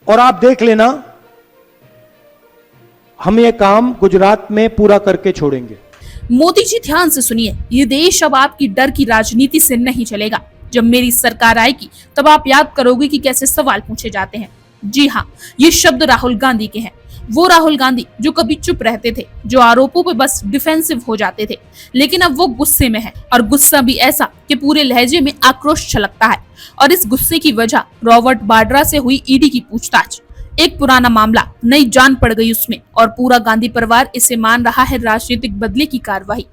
और आप देख लेना, हम ये काम गुजरात में पूरा करके छोड़ेंगे। मोदी जी ध्यान से सुनिए, ये देश अब आपकी डर की राजनीति से नहीं चलेगा। जब मेरी सरकार आएगी तब आप याद करोगे कि कैसे सवाल पूछे जाते हैं। जी हाँ, ये शब्द राहुल गांधी के हैं। वो राहुल गांधी जो कभी चुप रहते थे, जो आरोपों पे बस डिफेंसिव हो जाते थे, लेकिन अब वो गुस्से में है, और गुस्सा भी ऐसा कि पूरे लहजे में आक्रोश छलकता है। और इस गुस्से की वजह रॉबर्ट वाड्रा से हुई ईडी की पूछताछ। एक पुराना मामला, नई जान पड़ गई उसमें, और पूरा गांधी परिवार इसे मान रहा है राजनीतिक बदले की कार्रवाई।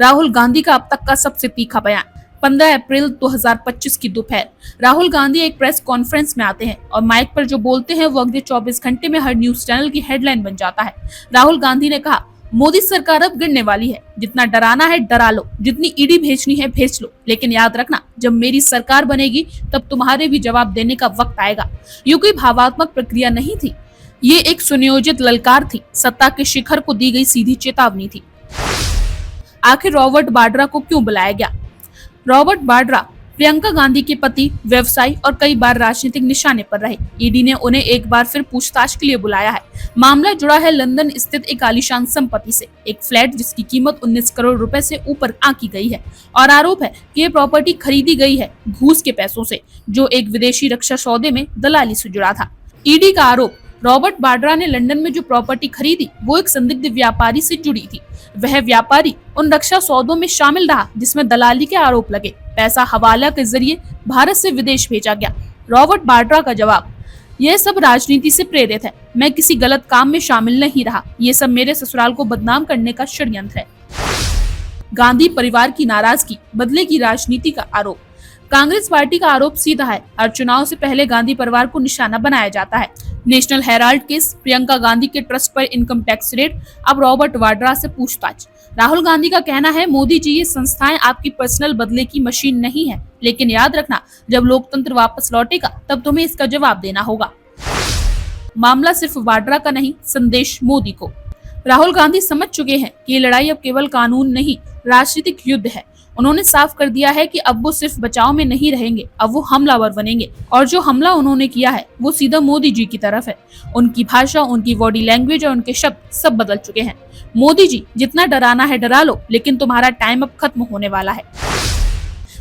राहुल गांधी का अब तक का सबसे तीखा बयान। 15 अप्रैल 2025 की दोपहर राहुल गांधी एक प्रेस कॉन्फ्रेंस में आते हैं और माइक पर जो बोलते हैं वो अगले 24 घंटे में हर न्यूज चैनल की हेडलाइन बन जाता है। राहुल गांधी ने कहा, मोदी सरकार अब गिरने वाली है, जितना डराना है डरा लो, जितनी ईडी भेजनी है भेज लो, लेकिन याद रखना, जब मेरी सरकार बनेगी तब तुम्हारे भी जवाब देने का वक्त आएगा। ये कोई भावात्मक प्रक्रिया नहीं थी, ये एक सुनियोजित ललकार थी, सत्ता के शिखर को दी गई सीधी चेतावनी थी। आखिर रॉबर्ट वाड्रा को क्यों बुलाया गया? रॉबर्ट वाड्रा प्रियंका गांधी के पति, व्यवसायी और कई बार राजनीतिक निशाने पर रहे। ईडी ने उन्हें एक बार फिर पूछताछ के लिए बुलाया है। मामला जुड़ा है लंदन स्थित एक आलीशान संपत्ति से, एक फ्लैट जिसकी कीमत 19 करोड़ रुपए से ऊपर आंकी गई है, और आरोप है कि ये प्रॉपर्टी खरीदी गई है घूस के पैसों से, जो एक विदेशी रक्षा सौदे में दलाली से जुड़ा था। ईडी का आरोप, रॉबर्ट वाड्रा ने लंदन में जो प्रॉपर्टी खरीदी वो एक संदिग्ध व्यापारी से जुड़ी थी। वह व्यापारी उन रक्षा सौदों में शामिल रहा जिसमें दलाली के आरोप लगे। पैसा हवाला के जरिए भारत से विदेश भेजा गया। रॉबर्ट वाड्रा का जवाब, यह सब राजनीति से प्रेरित है, मैं किसी गलत काम में शामिल नहीं रहा, ये सब मेरे ससुराल को बदनाम करने का षड्यंत्र है। गांधी परिवार की नाराजगी, बदले की राजनीति का आरोप। कांग्रेस पार्टी का आरोप सीधा है, हर चुनाव से पहले गांधी परिवार को निशाना बनाया जाता है। National Herald case, Priyanka Gandhi के ट्रस्ट पर इनकम टैक्स रेड, अब रॉबर्ट वाड्रा से पूछताछ। राहुल गांधी का कहना है, मोदी जी ये संस्थाएं आपकी पर्सनल बदले की मशीन नहीं है, लेकिन याद रखना, जब लोकतंत्र वापस लौटेगा तब तुम्हें इसका जवाब देना होगा। मामला सिर्फ वाड्रा का नहीं, संदेश मोदी को। राहुल गांधी समझ चुके हैं कि ये लड़ाई अब केवल कानून नहीं, राजनीतिक युद्ध है। उन्होंने साफ कर दिया है कि अब वो सिर्फ बचाव में नहीं रहेंगे, अब वो हमलावर बनेंगे, और जो हमला उन्होंने किया है वो सीधा मोदी जी की तरफ है। उनकी भाषा, उनकी बॉडी लैंग्वेज और उनके शब्द सब बदल चुके हैं। मोदी जी, जितना डराना है डरा लो, लेकिन तुम्हारा टाइम अब खत्म होने वाला है।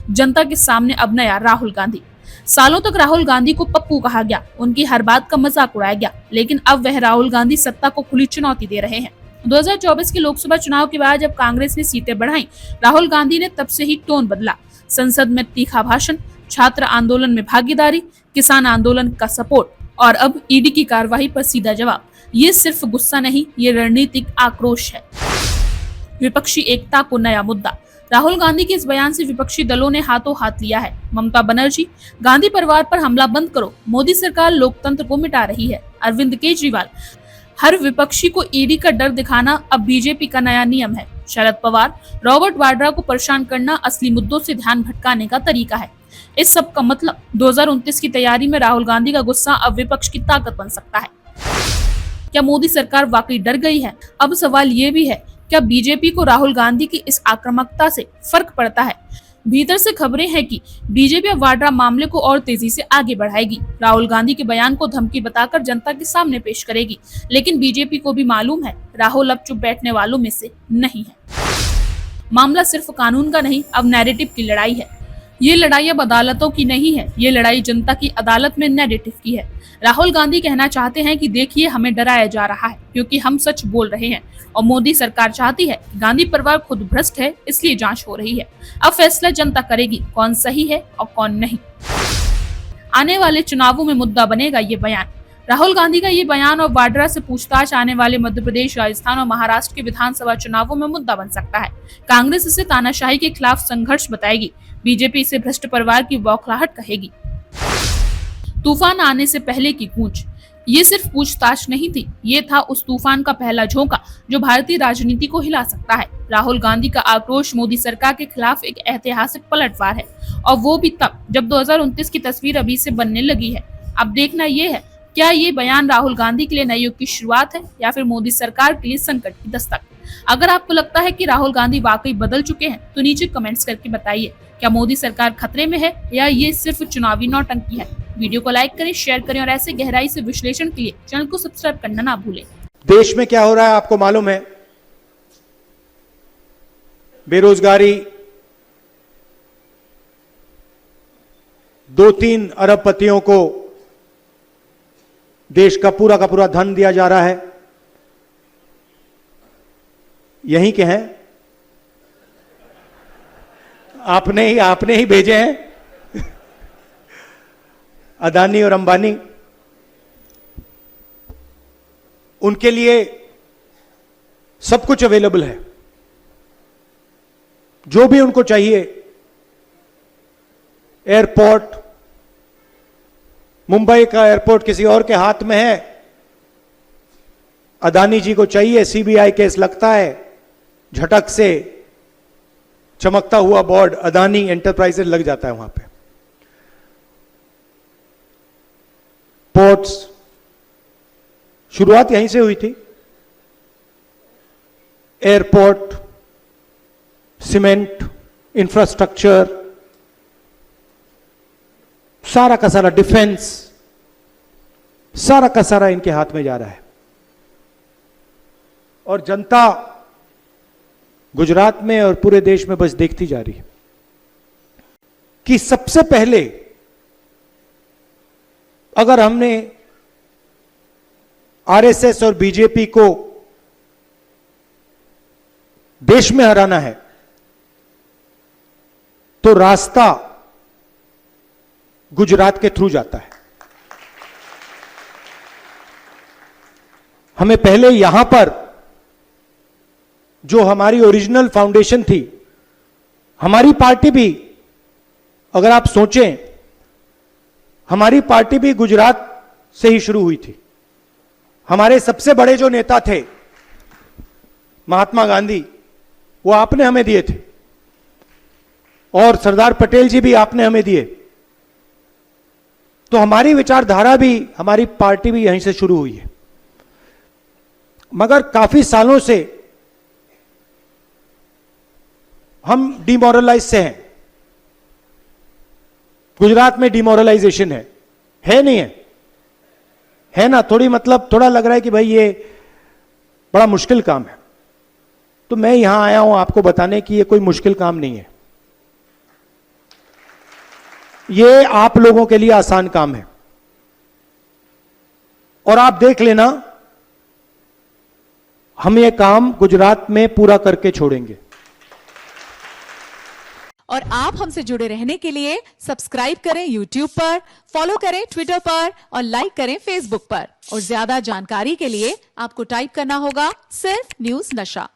जनता के सामने अब नया राहुल गांधी। सालों तक राहुल गांधी को पप्पू कहा गया, उनकी हर बात का मजाक उड़ाया गया, लेकिन अब वह राहुल गांधी सत्ता को खुली चुनौती दे रहे हैं। 2024 के लोकसभा चुनाव के बाद जब कांग्रेस ने सीटें बढ़ाई, राहुल गांधी ने तब से ही टोन बदला। संसद में तीखा भाषण, छात्र आंदोलन में भागीदारी, किसान आंदोलन का सपोर्ट, और अब ईडी की कार्रवाई पर सीधा जवाब। ये सिर्फ गुस्सा नहीं, ये रणनीतिक आक्रोश है। विपक्षी एकता को नया मुद्दा। राहुल गांधी के इस बयान से विपक्षी दलों ने हाथों हाथ लिया है। ममता बनर्जी, गांधी परिवार पर हमला बंद करो, मोदी सरकार लोकतंत्र को मिटा रही है। अरविंद केजरीवाल, हर विपक्षी को ईडी का डर दिखाना अब बीजेपी का नया नियम है। शरद पवार, रॉबर्ट वाड्रा को परेशान करना असली मुद्दों से ध्यान भटकाने का तरीका है। इस सब का मतलब 2029 की तैयारी में राहुल गांधी का गुस्सा अब विपक्ष की ताकत बन सकता है। क्या मोदी सरकार वाकई डर गई है? अब सवाल ये भी है, क्या बीजेपी को राहुल गांधी की इस आक्रामकता से फर्क पड़ता है? भीतर से खबरें हैं कि बीजेपी अब वाड्रा मामले को और तेजी से आगे बढ़ाएगी, राहुल गांधी के बयान को धमकी बताकर जनता के सामने पेश करेगी। लेकिन बीजेपी को भी मालूम है, राहुल अब चुप बैठने वालों में से नहीं है। मामला सिर्फ कानून का नहीं, अब नैरेटिव की लड़ाई है। ये लड़ाई अब अदालतों की नहीं है, ये लड़ाई जनता की अदालत में नैरेटिव की है। राहुल गांधी कहना चाहते हैं कि देखिए, हमें डराया जा रहा है क्योंकि हम सच बोल रहे हैं, और मोदी सरकार चाहती है गांधी परिवार खुद भ्रष्ट है, इसलिए जांच हो रही है। अब फैसला जनता करेगी कौन सही है और कौन नहीं। आने वाले चुनावों में मुद्दा बनेगा ये बयान। राहुल गांधी का ये बयान और वाड्रा से पूछताछ आने वाले मध्य प्रदेश, राजस्थान और महाराष्ट्र के विधानसभा चुनावों में मुद्दा बन सकता है। कांग्रेस इसे तानाशाही के खिलाफ संघर्ष बताएगी, बीजेपी इसे भ्रष्ट परिवार की बौखलाहट कहेगी। तूफान आने से पहले की गूंज। ये सिर्फ पूछताछ नहीं थी, ये था उस तूफान का पहला झोंका जो भारतीय राजनीति को हिला सकता है। राहुल गांधी का आक्रोश मोदी सरकार के खिलाफ एक ऐतिहासिक पलटवार है, और वो भी तब जब 2029 की तस्वीर अभी से बनने लगी है। अब देखना ये है, क्या ये बयान राहुल गांधी के लिए नए युग की शुरुआत है या फिर मोदी सरकार के लिए संकट की दस्तक। अगर आपको लगता है कि राहुल गांधी वाकई बदल चुके हैं तो नीचे कमेंट्स करके बताइए, क्या मोदी सरकार खतरे में है या ये सिर्फ चुनावी नौटंकी है। वीडियो को लाइक करें, शेयर करें और ऐसे गहराई से विश्लेषण के लिए चैनल को सब्सक्राइब करना ना भूलें। देश में क्या हो रहा है आपको मालूम है। बेरोजगारी 2-3 अरबपतियों को देश का पूरा धन दिया जा रहा है। यहीं के हैं, आपने ही भेजे हैं अदानी और अंबानी। उनके लिए सब कुछ अवेलेबल है, जो भी उनको चाहिए। एयरपोर्ट, मुंबई का एयरपोर्ट किसी और के हाथ में है। अदानी जी को चाहिए सीबीआई केस लगता है, झटक से चमकता हुआ बोर्ड अदानी एंटरप्राइजेज लग जाता है वहां पे। पोर्ट्स, शुरुआत यहीं से हुई थी। एयरपोर्ट, सीमेंट, इंफ्रास्ट्रक्चर, सारा का सारा डिफेंस, सारा का सारा इनके हाथ में जा रहा है। और जनता गुजरात में और पूरे देश में बस देखती जा रही है कि सबसे पहले अगर हमने आरएसएस और बीजेपी को देश में हराना है तो रास्ता गुजरात के थ्रू जाता है। हमें पहले यहां पर जो हमारी ओरिजिनल फाउंडेशन थी, हमारी पार्टी भी, अगर आप सोचें, हमारी पार्टी भी गुजरात से ही शुरू हुई थी। हमारे सबसे बड़े जो नेता थे महात्मा गांधी, वो आपने हमें दिए थे, और सरदार पटेल जी भी आपने हमें दिए। तो हमारी विचारधारा भी, हमारी पार्टी भी यहीं से शुरू हुई है। मगर काफी सालों से हम डिमोरलाइज से हैं। गुजरात में डिमोरलाइजेशन है नहीं है ना। थोड़ा लग रहा है कि भाई ये बड़ा मुश्किल काम है। तो मैं यहां आया हूं आपको बताने कि ये कोई मुश्किल काम नहीं है। ये आप लोगों के लिए आसान काम है। और आप देख लेना, हम ये काम गुजरात में पूरा करके छोड़ेंगे। और आप हमसे जुड़े रहने के लिए सब्सक्राइब करें YouTube पर, फॉलो करें Twitter पर और लाइक करें Facebook पर। और ज्यादा जानकारी के लिए आपको टाइप करना होगा सिर्फ न्यूज़ नशा।